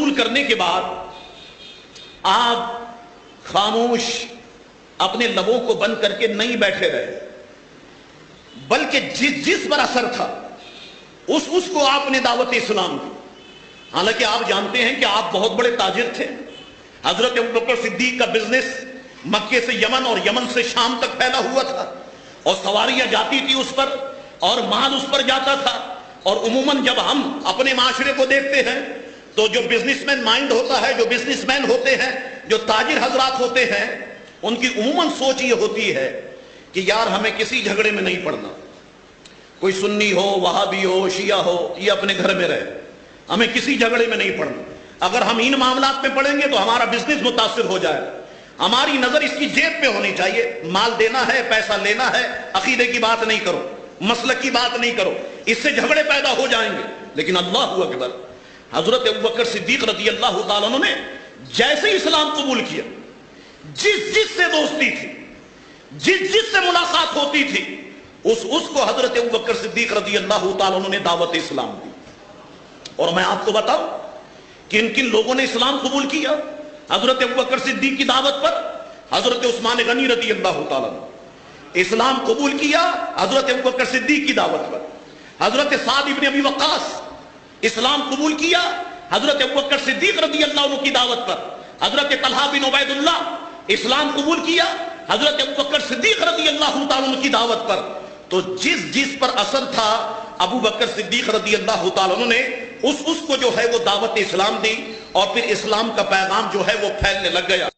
قبول کرنے کے بعد آپ خاموش اپنے لبوں کو بند کر کے نہیں بیٹھے رہے، بلکہ جس پر اثر تھا اس کو آپ نے دعوت اسلام دی۔ حالانکہ آپ جانتے ہیں کہ آپ بہت بڑے تاجر تھے۔ حضرت ابوبکر صدیق کا بزنس مکے سے یمن اور یمن سے شام تک پھیلا ہوا تھا، اور سواریاں جاتی تھی اس پر اور مال اس پر جاتا تھا۔ اور عموماً جب ہم اپنے معاشرے کو دیکھتے ہیں تو جو بزنس مین مائنڈ ہوتا ہے، جو بزنس مین ہوتے ہیں، جو تاجر حضرات ہوتے ہیں، ان کی عموماً سوچ یہ ہوتی ہے کہ یار ہمیں کسی جھگڑے میں نہیں پڑنا، کوئی سنی ہو، وہابی ہو، شیعہ ہو، یہ اپنے گھر میں رہے، ہمیں کسی جھگڑے میں نہیں پڑنا۔ اگر ہم ان معاملات میں پڑیں گے تو ہمارا بزنس متاثر ہو جائے، ہماری نظر اس کی جیب پہ ہونی چاہیے، مال دینا ہے، پیسہ لینا ہے، عقیدے کی بات نہیں کرو، مسلک کی بات نہیں کرو، اس سے جھگڑے پیدا ہو جائیں گے۔ لیکن اللہ اکبر، حضرت ابوبکر صدیق رضی اللہ تعالیٰ عنہ نے جیسے اسلام قبول کیا، جس سے دوستی تھی، جس سے ملاقات ہوتی تھی، اس کو حضرت ابوبکر صدیق رضی اللہ تعالیٰ عنہ نے دعوت اسلام دی۔ اور میں آپ کو بتاؤں کن کن لوگوں نے اسلام قبول کیا حضرت ابوبکر صدیق کی دعوت پر؟ حضرت عثمان غنی رضی اللہ تعالیٰ عنہ اسلام قبول کیا حضرت ابوبکر صدیق کی دعوت پر۔ حضرت سعد ابن ابی وقاص اسلام قبول کیا حضرت ابوبکر صدیق رضی اللہ عنہ کی دعوت پر۔ حضرت طلحہ بن عبید اللہ اسلام قبول کیا حضرت ابوبکر صدیق رضی اللہ تعالیٰ عنہ کی دعوت پر۔ تو جس پر اثر تھا ابوبکر صدیق رضی اللہ تعالیٰ عنہ نے اس کو جو ہے وہ دعوت اسلام دی، اور پھر اسلام کا پیغام جو ہے وہ پھیلنے لگ گیا۔